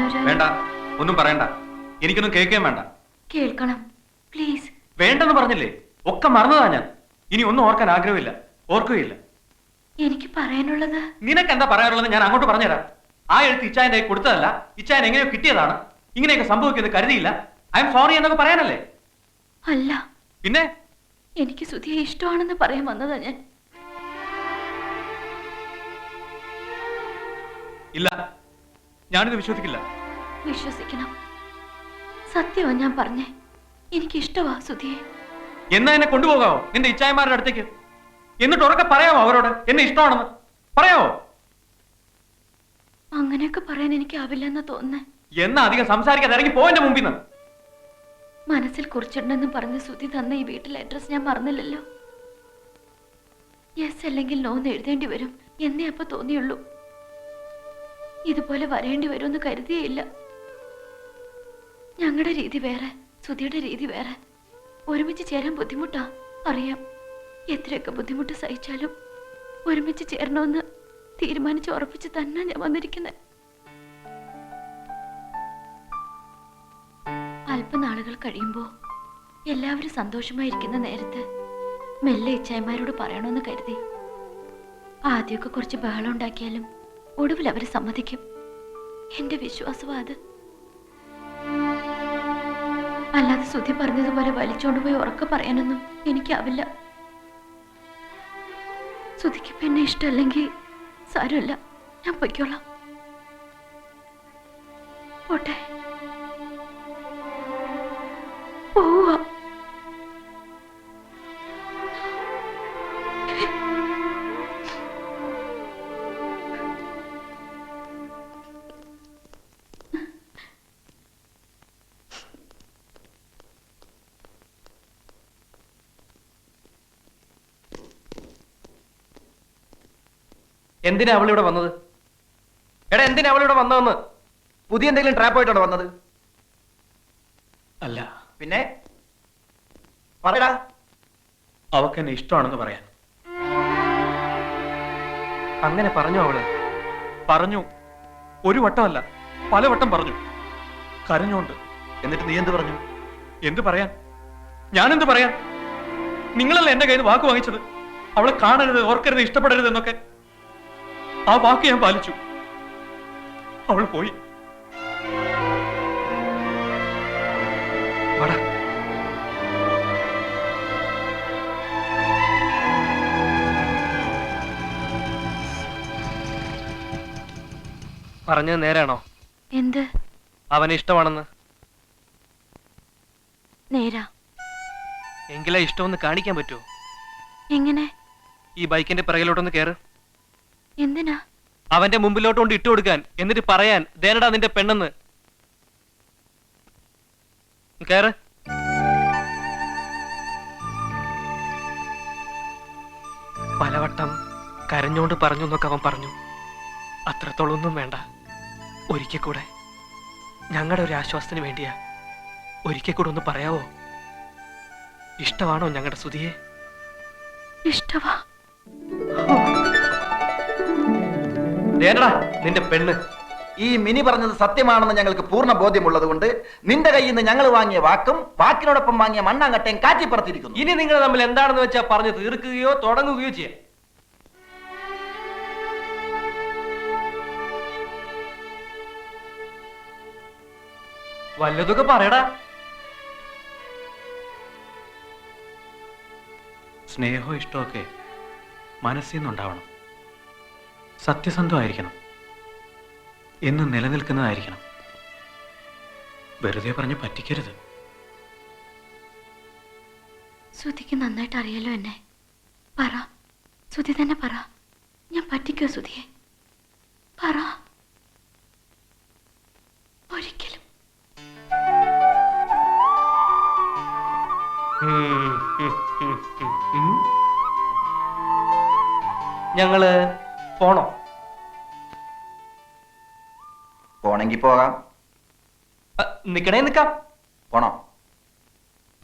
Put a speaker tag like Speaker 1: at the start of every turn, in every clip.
Speaker 1: ഞാനൊരു
Speaker 2: വേണ്ട, ഒന്നും പറയണ്ട. എനിക്കൊന്നും കേൾക്കുകയും വേണ്ട.
Speaker 1: കേൾക്കണം പ്ലീസ്.
Speaker 2: വേണ്ടെന്ന് പറഞ്ഞില്ലേ? ഒക്കെ മറന്നതാ ഞാൻ. ഇനി ഒന്നും ഓർക്കാൻ ആഗ്രഹമില്ല, ഓർക്കുകയില്ല.
Speaker 1: എനിക്ക് പറയാനുള്ളത്.
Speaker 2: നിനക്ക് എന്താ പറയാനുള്ളത് ഞാൻ അങ്ങോട്ട് പറഞ്ഞുതരാം. ആ എഴുത്ത് ഇച്ചായന്റെ കൈ കൊടുത്തതല്ല, ഇച്ചായൻ എങ്ങനെയോ കിട്ടിയതാണ്. ഇങ്ങനെയൊക്കെ സംഭവിക്കുന്നത് കരുതിയില്ല. ഐ എം സോറി എന്നൊക്കെ പറയാനല്ലേ?
Speaker 1: അല്ല,
Speaker 2: പിന്നെ
Speaker 1: എനിക്ക് സുധിയെ ഇഷ്ടമാണെന്ന് പറയാൻ വന്നതാ ഞാൻ.
Speaker 2: ഇല്ല, ഞാനിത് വിശ്വസിക്കില്ല.
Speaker 1: വിശ്വസിക്കണം. സത്യമാ ഞാൻ പറഞ്ഞേ. എനിക്ക് ഇഷ്ടമാ സുധിയെ.
Speaker 2: എന്നാ എന്നെ കൊണ്ടുപോകാവോ നിന്റെ ഇച്ചായന്മാരുടെ അടുത്തേക്ക്? എന്നിട്ട് ഉറക്കെ പറയാമോ അവരോട് എന്നെ ഇഷ്ടമാണെന്ന്? പറയാമോ?
Speaker 1: അങ്ങനെയൊക്കെ പറയാൻ എനിക്ക് ആവില്ലെന്ന് തോന്നുന്നേ.
Speaker 2: എന്നാ അധികം സംസാരിക്കാതെ ഇറങ്ങി പോയെന്റെ മുമ്പിൽ നിന്ന്.
Speaker 1: മനസ്സിൽ കുറിച്ചിട്ടുണ്ടെന്ന് പറഞ്ഞ് സുധി തന്ന ഈ വീട്ടിലെ അഡ്രസ് ഞാൻ മറന്നില്ലല്ലോ. യെസ് അല്ലെങ്കിൽ നോ എന്ന് എഴുതേണ്ടി വരും എന്നേ അപ്പൊ തോന്നിയുള്ളൂ. ഇതുപോലെ വരേണ്ടി വരുമെന്ന് കരുതിയേയില്ല. ഞങ്ങളുടെ രീതി വേറെ, സുധിയുടെ രീതി വേറെ. ഒരുമിച്ച് ചേരാൻ ബുദ്ധിമുട്ടാ, അറിയാം. എത്രയൊക്കെ ബുദ്ധിമുട്ട് സഹിച്ചാലും ഒരുമിച്ച് ചേരണമെന്ന് തീരുമാനിച്ച് ഉറപ്പിച്ച് തന്നെ ഞാൻ വന്നിരിക്കുന്നത്. അല്പനാളുകൾ കഴിയുമ്പോ എല്ലാവരും സന്തോഷമായിരിക്കുന്ന നേരത്ത് മെല്ലെ ഇച്ചായന്മാരോട് പറയണമെന്ന് കരുതി. ആദ്യമൊക്കെ കുറച്ച് ബഹളം ഉണ്ടാക്കിയാലും ഒടുവിൽ അവര് സമ്മതിക്കും. എന്റെ വിശ്വാസമാ അത്. അല്ലാതെ സുധി പറഞ്ഞതുപോലെ വലിച്ചോണ്ടുപോയി ഉറക്കെ പറയാനൊന്നും എനിക്കാവില്ല. സുധിക്ക് പിന്നെ ഇഷ്ടമല്ലെങ്കിൽ സാരമില്ല, ഞാൻ പൊയ്ക്കോളാം. പോട്ടെ, പോവാ.
Speaker 2: എന്തിനാ അവളിവിടെ വന്നത്? എടാ, എന്തിനാ അവളിവിടെ വന്നതെന്ന്?
Speaker 3: പുതിയ എന്തെങ്കിലും ട്രാപ്പ് ആയിട്ടാണോ വന്നത്?
Speaker 2: അല്ല,
Speaker 3: പിന്നെ പറയടാ.
Speaker 2: അവക്ക് എന്നെ ഇഷ്ടമാണെന്ന് പറയാൻ. അങ്ങനെ പറഞ്ഞു അവള്? പറഞ്ഞു. ഒരു വട്ടമല്ല, പലവട്ടം പറഞ്ഞു. കരഞ്ഞോണ്ട്.
Speaker 3: എന്നിട്ട് നീ എന്ത് പറഞ്ഞു?
Speaker 2: എന്ത് പറയാൻ? ഞാനെന്ത് പറയാൻ? നിങ്ങളല്ല എന്റെ കയ്യിൽ നിന്ന് വാക്ക് വാങ്ങിച്ചത്. അവളെ കാണരുത്, ഓർക്കരുത്, ഇഷ്ടപ്പെടരുത് എന്നൊക്കെ. ആ വാക്ക് ഞാൻ പാലിച്ചു. അവൾ പോയി. പറഞ്ഞത് നേരാണോ?
Speaker 1: എന്ത്?
Speaker 2: അവനെ ഇഷ്ടമാണെന്ന്.
Speaker 1: നേരാ.
Speaker 2: എങ്കിലാ ഇഷ്ടമൊന്ന് കാണിക്കാൻ പറ്റുമോ?
Speaker 1: എങ്ങനെ?
Speaker 2: ഈ ബൈക്കിന്റെ പിറകിലോട്ടൊന്ന് കേറ്.
Speaker 1: എന്തിനാ?
Speaker 2: അവന്റെ മുമ്പിലോട്ടുകൊണ്ട് ഇട്ടു കൊടുക്കാൻ, എന്നിട്ട് പറയാൻ ദേനടാ നിന്റെ പെണ്ണെന്ന്. കേറ്. പലവട്ടം കരഞ്ഞോണ്ട് പറഞ്ഞു എന്നൊക്കെ അവൻ പറഞ്ഞു. അത്രത്തോളം ഒന്നും വേണ്ട. ഒരിക്കൽ കൂടെ, ഞങ്ങളുടെ ഒരു ആശ്വാസത്തിന് വേണ്ടിയാ. ഒരിക്കൽ കൂടെ ഒന്ന് പറയാവോ? ഇഷ്ടമാണോ ഞങ്ങളുടെ സുധിയെ?
Speaker 1: ഇഷ്ടവാ.
Speaker 2: ദേനടാ നിന്റെ പെണ്ണ്.
Speaker 3: ഈ മിനി പറഞ്ഞത് സത്യമാണെന്ന് ഞങ്ങൾക്ക് പൂർണ്ണ ബോധ്യമുള്ളത് കൊണ്ട് നിന്റെ കയ്യിൽ നിന്ന് ഞങ്ങൾ വാങ്ങിയ വാക്കും വാക്കിനോടൊപ്പം വാങ്ങിയ മണ്ണാങ്കട്ടയും കാറ്റിപ്പുറത്തിരിക്കുന്നു.
Speaker 2: ഇനി നിങ്ങൾ തമ്മിൽ എന്താണെന്ന് വെച്ചാൽ പറഞ്ഞു തീർക്കുകയോ തുടങ്ങുകയോ ചെയ്യാം. വല്ലതൊക്കെ പറയടാ. സ്നേഹവും ഇഷ്ടമൊക്കെ മനസ്സിൽ നിന്നുണ്ടാവണം. സത്യസന്ധമായിരിക്കണം. എന്നും നിലനിൽക്കുന്നതായിരിക്കണം. വെറുതെ പറഞ്ഞ് പറ്റിക്കരുത്.
Speaker 1: സുധിക്ക് നന്നായിട്ട് അറിയാലോ എന്നെ. പറ, സുധി തന്നെ പറ. ഞാൻ പറ്റിക്കോ സുധിയെ? പറ. ഒരിക്കലും.
Speaker 2: ഞങ്ങള് പോണോ?
Speaker 3: പോണെങ്കി പോകാം.
Speaker 2: നിക്കണേ നിക്കാം.
Speaker 3: പോണോ?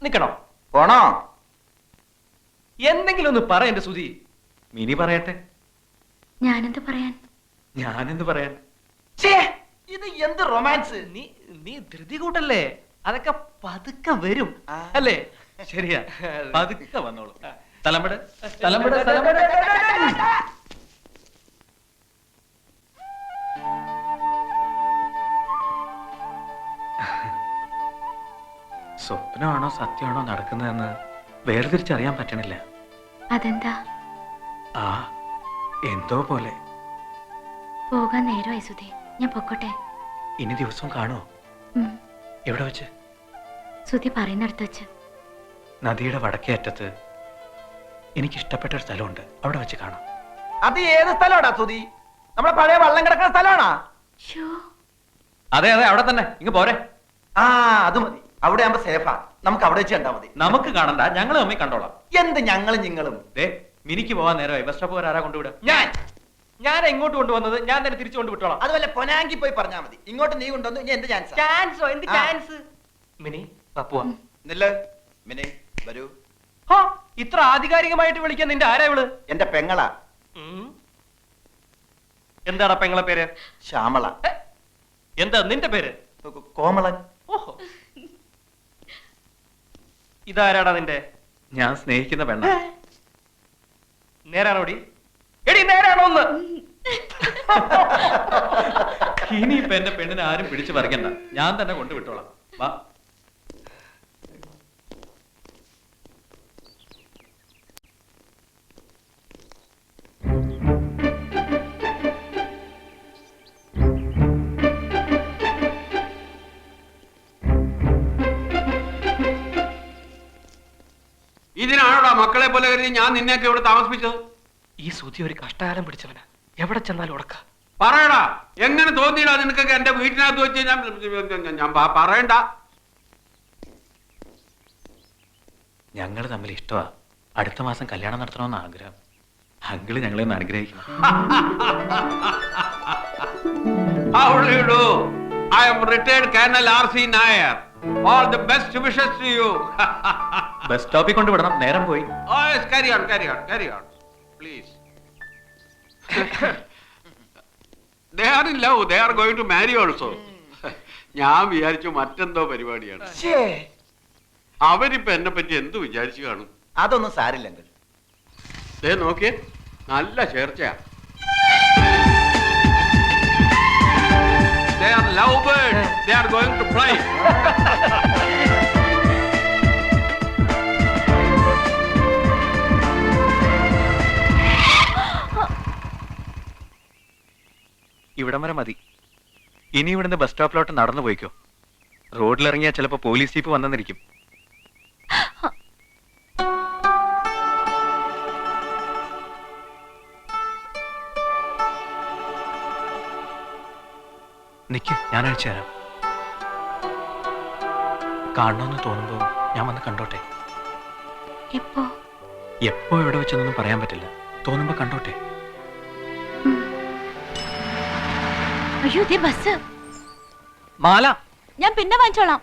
Speaker 2: നിക്കണോ?
Speaker 3: പോണോ?
Speaker 2: എന്തെങ്കിലും ഒന്ന് പറ എന്റെ സുധി. മിനി പറയട്ടെ.
Speaker 1: ഞാനെന്ത് പറയാൻ?
Speaker 2: ഞാനെന്ത് പറയാൻ?
Speaker 3: ഇത് എന്ത് റൊമാൻസ്?
Speaker 2: നീ നീ ധൃതി കൂട്ടല്ലേ, അതൊക്കെ പതുക്കെ വരും അല്ലേ?
Speaker 4: ശരിയാ, പതുക്കെ വന്നോളൂ. തലമ്പട് തലമ്പട് തലമ്പട്. സ്വപ്നമാണോ സത്യമാണോ നടക്കുന്നതെന്ന് വേർതിരിച്ചറിയാൻ പറ്റണില്ല.
Speaker 1: അതെന്താ?
Speaker 4: ആ എന്തോ പോലെ.
Speaker 1: പോകാൻ നേരമായി സുധി, ഞാൻ പൊക്കോട്ടെ.
Speaker 4: ഇനി ദിവസവും കാണുമോ? എവിടെ വെച്ച്?
Speaker 1: സുധി പറയുന്നിടത്ത് വെച്ച്.
Speaker 4: നദിയുടെ വടക്കേ അറ്റത്ത് എനിക്കിഷ്ടപ്പെട്ട ഒരു സ്ഥലമുണ്ട്, അവിടെ വെച്ച് കാണാം.
Speaker 3: അത് ഏത് സ്ഥലമാടാ സുധി? നമ്മളെ പഴയ വള്ളം കിടക്കുന്ന സ്ഥലമാണാ?
Speaker 1: ഷോ,
Speaker 4: അതെ അതെ, അവിടെ തന്നെ. ഇങ്ങ് പോരെ.
Speaker 3: ആ അത് മതി, അവിടെ ആകുമ്പോ സേഫാ. നമുക്ക് അവിടെ വെച്ച് കണ്ടാ മതി.
Speaker 4: നമുക്ക് കാണണ്ട, ഞങ്ങൾ തമ്മിൽ കണ്ടോളാം.
Speaker 3: എന്ത് ഞങ്ങളും നിങ്ങളും?
Speaker 4: ദേ മിനിക്ക് പോവാൻ നേരമായി. ബസ് സ്റ്റോപ്പ് വരെ ആരാ കൊണ്ടുവിടുക?
Speaker 2: ഞാൻ എങ്ങോട്ട് കൊണ്ടുവന്നത്? ഞാൻ തന്നെ തിരിച്ചു കൊണ്ട് വിട്ടോളാം.
Speaker 3: അതുപോലെ പൊനാങ്കി പോയി പറഞ്ഞാ മതി. ഇങ്ങോട്ട് നീ കൊണ്ടുവന്നു, ഇനി എന്ത് ചാൻസ്?
Speaker 2: ചാൻസോ? എന്ത് ചാൻസ്? മിനി പപ്പുവ
Speaker 3: നില്ല് മിനി, വരൂ.
Speaker 2: ഇത്ര ആധികാരികമായിട്ട് വിളിക്കാൻ നിന്റെ ആരാ ഇവള്?
Speaker 3: എന്റെ പെങ്ങളാ.
Speaker 2: എന്താടാ പെങ്ങളെ പേര്?
Speaker 3: ശ്യാമള.
Speaker 2: എന്താ നിന്റെ പേര്?
Speaker 3: കോമളൻ.
Speaker 2: ഓഹോ, ഇതാരാടാ നിന്റെ?
Speaker 4: ഞാൻ സ്നേഹിക്കുന്ന പെണ്ണ.
Speaker 2: നേരാണോടി? എടി നേരാണോ ഒന്ന്?
Speaker 4: ഇനിയിപ്പൊ എന്റെ പെണ്ണിനെ ആരും പിടിച്ചു പറിക്കണ്ട, ഞാൻ തന്നെ കൊണ്ടുവിട്ടോളാം. വാ.
Speaker 5: ഇതിനാണോടാ മക്കളെ പോലെ കരുതി ഞാൻ നിന്നെയൊക്കെ ഇവിടെ താമസിപ്പിച്ചത്?
Speaker 2: ഈ സുധി ഒരു കഷ്ടകാലം പിടിച്ചവനാ, എവിടെ ചെന്നാലും ഉടക്ക.
Speaker 5: പറയടാ, എങ്ങനെ തോന്നിയിടാ നിനക്കൊക്കെ എന്റെ വീട്ടിനകത്ത് വെച്ച് ഞാൻ പറയണ്ട.
Speaker 4: ഞങ്ങൾ തമ്മിൽ ഇഷ്ടമാ. അടുത്ത മാസം കല്യാണം നടത്തണമെന്ന് ആഗ്രഹം. അങ്കിള് ഞങ്ങളെ ഒന്ന് അനുഗ്രഹിക്കണം.
Speaker 5: How do you do? I am retired Colonel R.C. Nair. All the best wishes to you.
Speaker 4: Bus സ്റ്റോപ്പിൽ കൊണ്ടുവിടണം, നേരം പോയി.
Speaker 5: Oh yes, carry on, please. They are in love. They are going to marry also. ഞാൻ വിചാരിച്ചു മറ്റെന്തോ പരിപാടിയാണ്. അവരിപ്പോ എന്നെ പറ്റി എന്ത് വിചാരിച്ചു കാണും?
Speaker 3: അതൊന്നും സാരില്ലെങ്കിൽ.
Speaker 5: ദേ നോക്കിയേ, നല്ല ചേർച്ചയാ. They are lovebirds. They are going to fly.
Speaker 4: ഇവിടം വരെ മതി. ഇനി ഇവിടുന്ന് ബസ് സ്റ്റോപ്പിലോട്ട് നടന്നു പോയിക്കോ. റോഡിലിറങ്ങിയാൽ ചിലപ്പോ പോലീസ് ജീപ്പ് വന്നെന്നിരിക്കും. നിക്ക്, ഞാൻ അയച്ചു തരാം. കാണണമെന്ന് തോന്നുമ്പോ ഞാൻ വന്ന് കണ്ടോട്ടെ.
Speaker 1: എപ്പോ?
Speaker 4: എപ്പോ എവിടെ വെച്ചെന്നൊന്നും പറയാൻ പറ്റില്ല. തോന്നുമ്പോ കണ്ടോട്ടെ.
Speaker 1: അയ്യോ, ദേ ബസ്.
Speaker 2: മാല
Speaker 1: ഞാൻ പിന്നെ വാങ്ങിച്ചോളാം.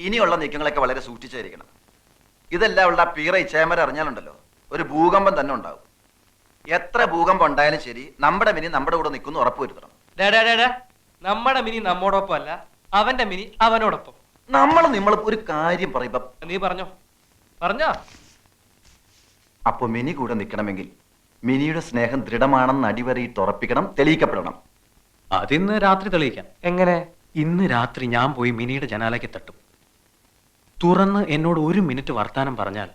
Speaker 3: ഇനിയുള്ള നീക്കങ്ങളൊക്കെ വളരെ സൂക്ഷിച്ചായിരിക്കണം. ഇതെല്ലാം ഉള്ള പീറ ഇച്ചേമര അറിഞ്ഞാലുണ്ടല്ലോ, ഒരു ഭൂകമ്പം തന്നെ ഉണ്ടാവും. എത്ര ഭൂകമ്പം ഉണ്ടായാലും ശരി, നമ്മുടെ മിനി നമ്മുടെ കൂടെ നിൽക്കുന്നു ഉറപ്പുവരുത്തണം.
Speaker 2: നമ്മുടെ മിനി നമ്മോടൊപ്പം അല്ല, അവന്റെ മിനി അവനോടൊപ്പം.
Speaker 3: നമ്മൾ ഒരു കാര്യം പറയുമ്പോ
Speaker 2: നീ പറഞ്ഞോ.
Speaker 3: അപ്പൊ മിനി കൂടെ നിൽക്കണമെങ്കിൽ മിനിയുടെ സ്നേഹം ദൃഢമാണെന്ന് അടിവരയിട്ട് ഉറപ്പിക്കണം, തെളിയിക്കപ്പെടണം.
Speaker 4: അതിന്ന് രാത്രി തെളിയിക്കാം.
Speaker 2: എങ്ങനെ?
Speaker 4: ഇന്ന് രാത്രി ഞാൻ പോയി മിനിയുടെ ജനാലയ്ക്ക് തട്ടും. തുറന്ന് എന്നോട് 1 മിനിറ്റ് വർത്താനം പറഞ്ഞാൽ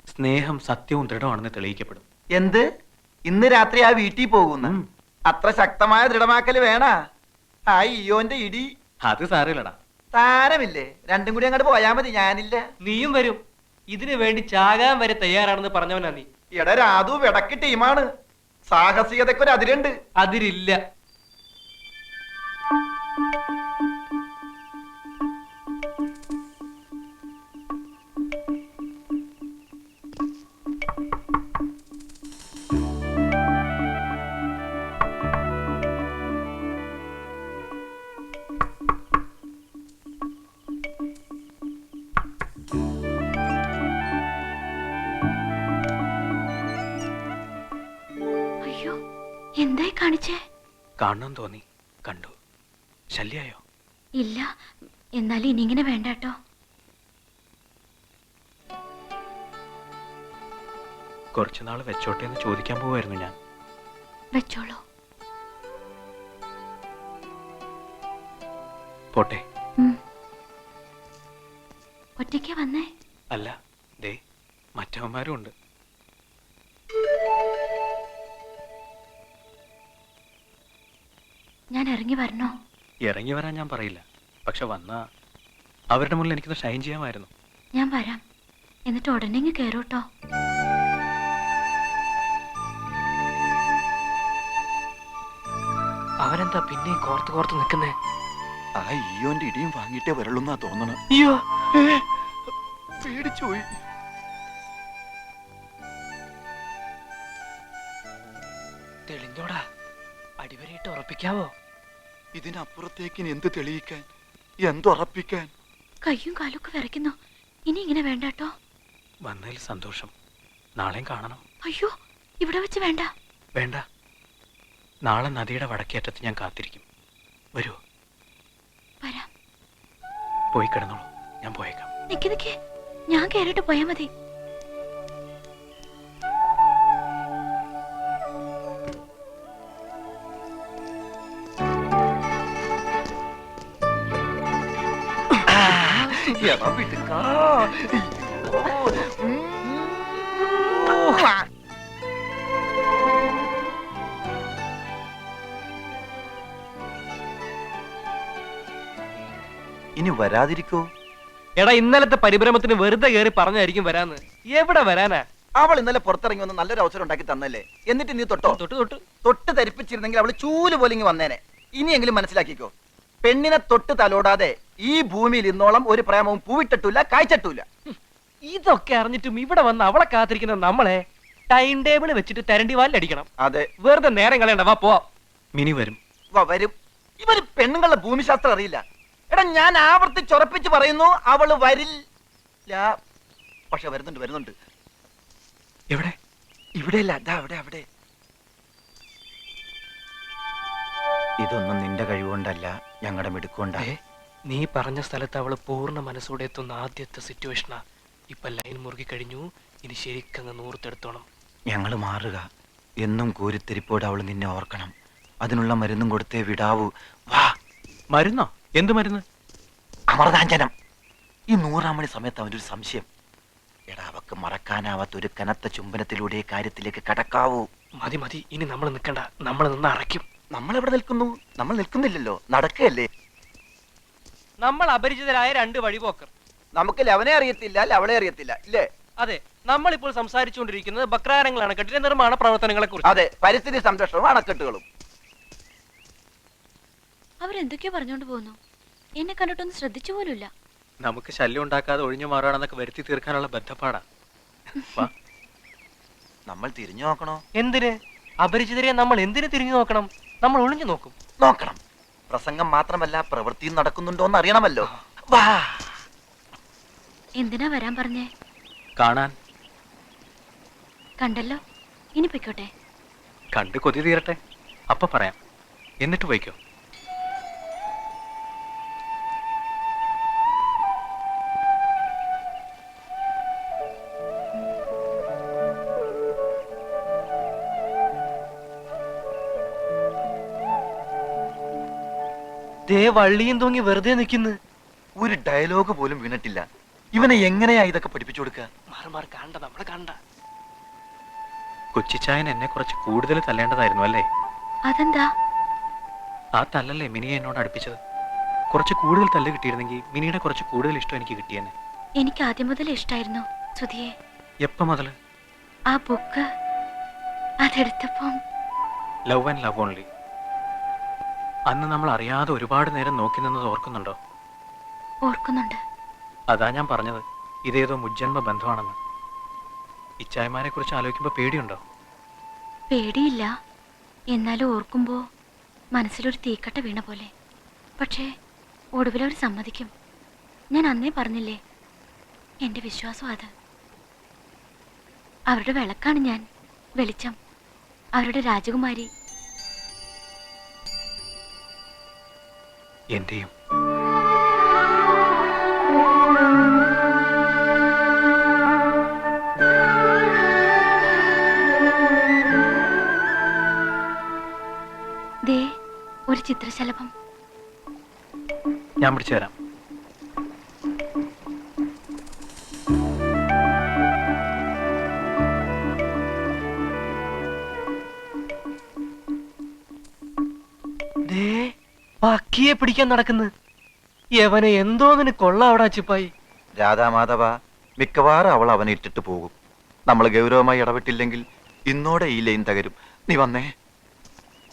Speaker 4: സ്നേഹം സത്യവും ദൃഢമാണെന്ന് തെളിയിക്കപ്പെടും.
Speaker 3: എന്ത്? ഇന്ന് രാത്രി ആ വീട്ടിൽ പോകുന്ന അത്ര ശക്തമായ ദൃഢമാക്കല് വേണ? ആ ഇയോന്റെ ഇടി
Speaker 4: അത് സാരമില്ലടാ.
Speaker 3: താരമില്ലേ, രണ്ടും കൂടി അങ്ങോട്ട് പോയാ മതി. ഞാനില്ല.
Speaker 2: നീയും വരും. ഇതിനു വേണ്ടി ചാകാൻ വരെ തയ്യാറാണെന്ന് പറഞ്ഞവനാ നീ.
Speaker 3: എടാ രാധു വിടക്ക് ടീമാണ്. സാഹസികതയ്ക്ക് ഒരു അതിരുണ്ട്.
Speaker 2: അതിരില്ല.
Speaker 1: എന്തായി കാണിച്ചേ?
Speaker 4: കാണണം തോന്നി, കണ്ടു. ശല്യായോ?
Speaker 1: ഇല്ല, എന്നാലും ഇനി ഇങ്ങനെ വേണ്ട കേട്ടോ.
Speaker 4: കുറച്ചുനാൾ വെച്ചോട്ടെ എന്ന് ചോദിക്കാൻ പോവായിരുന്നു ഞാൻ.
Speaker 1: വെച്ചോളൂ.
Speaker 4: പോട്ടെ.
Speaker 1: ഒറ്റയ്ക്കാ വന്നേ?
Speaker 4: അല്ല, ദേ മറ്റവന്മാരും ഉണ്ട്.
Speaker 1: ഞാൻ ഇറങ്ങി വരണോ?
Speaker 4: ഇറങ്ങി വരാൻ ഞാൻ പറയില്ല, പക്ഷെ വന്നാ അവരുടെ മുന്നിൽ എനിക്കൊന്ന് ഷൈൻ ചെയ്യാമായിരുന്നു.
Speaker 1: ഞാൻ വരാം, എന്നിട്ട് ഉടനെ ഇങ്ങ് കേറൂട്ടോ.
Speaker 2: അവനെന്താ പിന്നെ കോർത്ത് കോർത്ത് നിൽക്കുന്നേ?
Speaker 3: ആ ഈയോന്റെ ഇടിയും വാങ്ങിയിട്ടേ വരളുന്നാ തോന്നണം.
Speaker 2: അയ്യോ,
Speaker 3: പേടിച്ചു പോയി.
Speaker 2: തെളിഞ്ഞോടാ, അടിവരയിട്ട് ഉറപ്പിക്കാവോ?
Speaker 3: ഇതിനപ്പുറത്തേക്ക് എന്ത് തെളിയിക്കാൻ, എന്തുറപ്പിക്കാൻ?
Speaker 1: കയ്യും കാലൊക്കെ വിറയ്ക്കുന്നു. ഇനി ഇങ്ങനെ വേണ്ട കേട്ടോ.
Speaker 4: വന്നതിൽ സന്തോഷം. നാളെയും കാണണം.
Speaker 1: അയ്യോ, ഇവിടെ വെച്ച് വേണ്ട.
Speaker 4: വേണ്ട, നാളെ നദിയുടെ വടക്കേറ്റത്ത് ഞാൻ കാത്തിരിക്കും. വരൂ.
Speaker 1: വരാം.
Speaker 4: പോയി കിടന്നോളൂ, ഞാൻ പോയേക്കാം.
Speaker 1: നിക്ക് നിക്ക്, ഞാൻ കേറിട്ട് പോയാ മതി.
Speaker 3: ഇനി വരാതിരിക്കോ?
Speaker 2: എടാ, ഇന്നലത്തെ പരിഭ്രമത്തിന് വെറുതെ കയറി പറഞ്ഞായിരിക്കും വരാന്ന്. എവിടെ വരാനാ?
Speaker 3: അവൾ ഇന്നലെ പുറത്തിറങ്ങി വന്ന് നല്ലൊരു അവസരം ഉണ്ടാക്കി തന്നല്ലേ, എന്നിട്ട് നീ തൊട്ടോ? തൊട്ട് ധരിപ്പിച്ചിരുന്നെങ്കിൽ അവള് ചൂല് പോലെ ഇങ്ങ് വന്നേനെ. ഇനിയെങ്കിലും മനസ്സിലാക്കിക്കോ, പെണ്ണിനെ തൊട്ട് തലോടാതെ ഈ ഭൂമിയിൽ ഇന്നോളം ഒരു പ്രേമവും പൂവിട്ടിട്ടില്ല, കായ്ച്ചിട്ടില്ല.
Speaker 2: ഇതൊക്കെ അറിഞ്ഞിട്ടും ഇവിടെ വന്ന് അവളെ കാത്തിരിക്കുന്ന നമ്മളെ ടൈം ടേബിൾ വെച്ചിട്ട് തരണ്ടി വാലടിക്കണം.
Speaker 3: അതെ,
Speaker 2: വെറുതെ നേരം കളയണ്ട, വാ പോവാം.
Speaker 4: മിനി വരും.
Speaker 3: വരും. ഇവര് പെണ്ണുങ്ങളുടെ ഭൂമിശാസ്ത്രം അറിയില്ല. എടാ, ഞാൻ ആവർത്തിച്ചുറപ്പിച്ച് പറയുന്നു, അവള് വരില്ല. പക്ഷെ വരുന്നുണ്ട്.
Speaker 4: എവിടെ?
Speaker 3: ഇവിടെയല്ല, അതാ അവിടെ. ഇതൊന്നും നിന്റെ കഴിവുകൊണ്ടല്ല, ഞങ്ങളുടെ മിടുക്കൊണ്ടാ.
Speaker 2: നീ പറഞ്ഞ സ്ഥലത്ത് അവള് പൂർണ്ണ മനസ്സോടെ എത്തുന്ന ആദ്യത്തെ സിറ്റുവേഷനാ. ഇപ്പൊ ലൈൻ മുറുകി കഴിഞ്ഞു, ഇനി ശരിക്കങ്ങ് നൂർത്തെടുത്തോണം.
Speaker 3: ഞങ്ങള് മാറുക. എന്നും കൂരിത്തിരിപ്പോടെ അവള് നിന്നെ ഓർക്കണം. അതിനുള്ള മരുന്നും കൊടുത്തേ വിടാവൂ. വാ.
Speaker 4: മരുന്നോ? എന്ത് മരുന്ന്?
Speaker 3: അമൃതാഞ്ജനം. ഈ 100-ാം മണി സമയത്ത് അവനൊരു സംശയം. എടാ, അവക്ക് മറക്കാനാവാത്ത ഒരു കനത്ത ചുംബനത്തിലൂടെ കാര്യത്തിലേക്ക് കടക്കാവൂ.
Speaker 2: മതി, ഇനി നമ്മൾ നിൽക്കണ്ട, നമ്മൾ നിന്ന് അറയ്ക്കും.
Speaker 3: നമ്മൾ എവിടെ നിൽക്കുന്നു? നമ്മൾ നിൽക്കുന്നില്ലല്ലോ, നടക്കുകയല്ലേ.
Speaker 2: നമ്മൾ അപരിചിതരായ രണ്ട് വഴിപോക്കർ.
Speaker 3: നമുക്ക് ലവനെ അറിയത്തില്ല, ലവളെ അറിയത്തില്ല, ഇല്ലേ?
Speaker 2: അതെ, നമ്മളിപ്പോൾ സംസാരിച്ചുകൊണ്ടിരിക്കുന്നത് ബക്രാരങ്ങൾ അണക്കെട്ടിന്റെ നിർമ്മാണ പ്രവർത്തനങ്ങളെ കുറിച്ച്.
Speaker 3: അതെ, പരിസ്ഥിതി സംരക്ഷണവും അണക്കെട്ടുകളും.
Speaker 1: അവരെന്തൊക്കെയോ പറഞ്ഞോണ്ട് പോകുന്നു. എന്നെ കണ്ടിട്ടൊന്നും ശ്രദ്ധിച്ചു പോലുമില്ല.
Speaker 4: നമുക്ക് ശല്യം ഉണ്ടാക്കാതെ ഒഴിഞ്ഞു മാറുകയാണെന്നൊക്കെ വരുത്തി തീർക്കാനുള്ള ബന്ധപ്പാടാ.
Speaker 3: നമ്മൾ തിരിഞ്ഞു നോക്കണോ?
Speaker 2: എന്തിന്? അപരിചിതരെ നമ്മൾ എന്തിനു തിരിഞ്ഞു നോക്കണം? നമ്മൾ ഒളിഞ്ഞു നോക്കും.
Speaker 3: നോക്കണം. പ്രസംഗം മാത്രമല്ല, പ്രവൃത്തിയും നടക്കുന്നുണ്ടോ എന്ന് അറിയണമല്ലോ. വാ.
Speaker 1: എന്തിനാ വരാൻ പറഞ്ഞേ?
Speaker 4: കാണാൻ.
Speaker 1: കണ്ടല്ലോ, ഇനി പൊയ്ക്കോട്ടെ.
Speaker 4: കണ്ട് കൊതി തീരട്ടെ, അപ്പൊ പറയാം. എന്നിട്ട് പോയിക്കോ.
Speaker 2: ദേ വള്ളിയും തൂങ്ങി വെറുതെ നിൽക്കുന്നു.
Speaker 3: ഒരു ഡയലോഗ് പോലും വീണിട്ടില്ല. ഇവനെ എങ്ങനെയാ ഇതൊക്കെ പഠിപ്പിച്ചു കൊടുക്കുക?
Speaker 2: മാറി കണ്ട, നമ്മളെ കണ്ട.
Speaker 4: കൊച്ചിച്ചായൻ എന്നെ കുറച്ച് കൂടുതൽ തല്ലേണ്ടതായിരുന്നു അല്ലേ?
Speaker 1: അതെന്താ?
Speaker 4: ആ തല്ലല്ലേ മിനിയെ എന്നോട് അടുപ്പിച്ചത്. കുറച്ച് കൂടുതൽ തല്ല് കിട്ടിയിരുന്നെങ്കിൽ മിനിയുടെ കുറച്ച് കൂടുതൽ ഇഷ്ടം എനിക്ക് കിട്ടിയെന്നെ.
Speaker 1: എനിക്ക് ആദ്യം മുതൽ ഇഷ്ടായിരുന്നു സുധിയെ.
Speaker 4: എപ്പോ മുതല്?
Speaker 1: ആ ബുക്ക് അതെടുത്തപ്പം.
Speaker 4: Love and love only. അന്ന് നമ്മൾ അറിയാതെ ഒരുപാട് നേരം നോക്കി നിന്നത് ഓർക്കുന്നുണ്ടോ?
Speaker 1: ഓർക്കുന്നുണ്ട്.
Speaker 4: അതാ ഞാൻ പറഞ്ഞത്, ഇതേതോ മുജ്ജന്മ ബന്ധമാണെന്ന്. ഇച്ചായമാരെ കുറിച്ച് ആലോചിക്കുമ്പോ പേടിയുണ്ടോ?
Speaker 1: പേടിയില്ല, എന്നാലും ഓർക്കുമ്പോ മനസ്സിലൊരു തീക്കട്ട വീണ പോലെ. പക്ഷേ ഒടുവിലവർ സമ്മതിക്കും. ഞാൻ അന്നേ പറഞ്ഞില്ലേ, എന്റെ വിശ്വാസം അത്. അവരുടെ വിളക്കാണ് ഞാൻ, വെളിച്ചം. അവരുടെ രാജകുമാരി,
Speaker 4: എന്റെയും.
Speaker 1: ദേ ഒരു ചിത്രശലഭം.
Speaker 4: ഞാൻ പിടിച്ചു തരാം.
Speaker 2: പക്കിയെ പിടിക്കാൻ നടക്കുന്നു. യവനെ എന്തോന്നിന് കൊള്ളാവടാ ചിപ്പായി.
Speaker 3: രാധാമാധവ, മിക്കവാറും അവൾ അവനെ ഇട്ടിട്ട് പോകും. നമ്മൾ ഗൗരവമായി ഇടപെട്ടില്ലെങ്കിൽ ഇന്നോടെ ഈ ലൈൻ തകരും. നീ വന്നേ.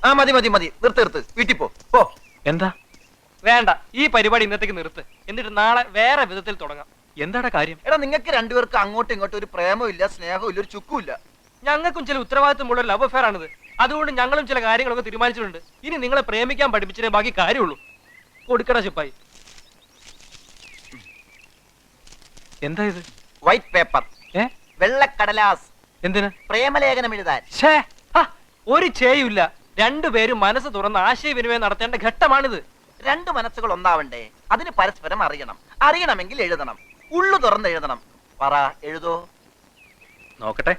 Speaker 3: ആ മതി മതി മതി, നിർത്ത് വീട്ടിൽ പോ.
Speaker 4: എന്താ?
Speaker 2: വേണ്ട, ഈ പരിപാടി ഇന്നത്തേക്ക് നിർത്ത്. എന്നിട്ട് നാളെ വേറെ വിധത്തിൽ തുടങ്ങാം.
Speaker 4: എന്താടാ കാര്യം?
Speaker 3: എടാ, നിങ്ങൾക്ക് രണ്ടുപേർക്ക് അങ്ങോട്ടും ഇങ്ങോട്ടും ഒരു പ്രേമവും ഇല്ല, സ്നേഹവും ഇല്ല, ഒരു ചുക്കും ഇല്ല.
Speaker 2: ഞങ്ങൾക്കും ചില ഉത്തരവാദിത്തമുള്ള ലവ് അഫെയർ ആണിത്. അതുകൊണ്ട് ഞങ്ങളും ചില കാര്യങ്ങളൊക്കെ തീരുമാനിച്ചിട്ടുണ്ട്. ഇനി നിങ്ങളെ പ്രേമിക്കാൻ പഠിപ്പിച്ചേ ബാക്കി കാര്യമുള്ളൂ. കൊടുക്കടാ ചിപ്പായി.
Speaker 4: എന്താ ഇത്?
Speaker 3: വൈറ്റ് പേപ്പർ, വെള്ളക്കടലാസ്.
Speaker 2: എന്തിന്?
Speaker 3: പ്രേമലേഖനം എഴുതാൻ.
Speaker 2: ഒരു ചേയുമില്ല. രണ്ടുപേരും മനസ്സ് തുറന്ന് ആശയവിനിമയം നടത്തേണ്ട ഘട്ടമാണിത്.
Speaker 3: രണ്ട് മനസ്സുകൾ ഒന്നാവണ്ടേ? അതിന് പരസ്പരം അറിയണം. അറിയണമെങ്കിൽ എഴുതണം. ഉള്ളു തുറന്ന് എഴുതണം. പറ, എഴുതോ?
Speaker 4: നോക്കട്ടെ.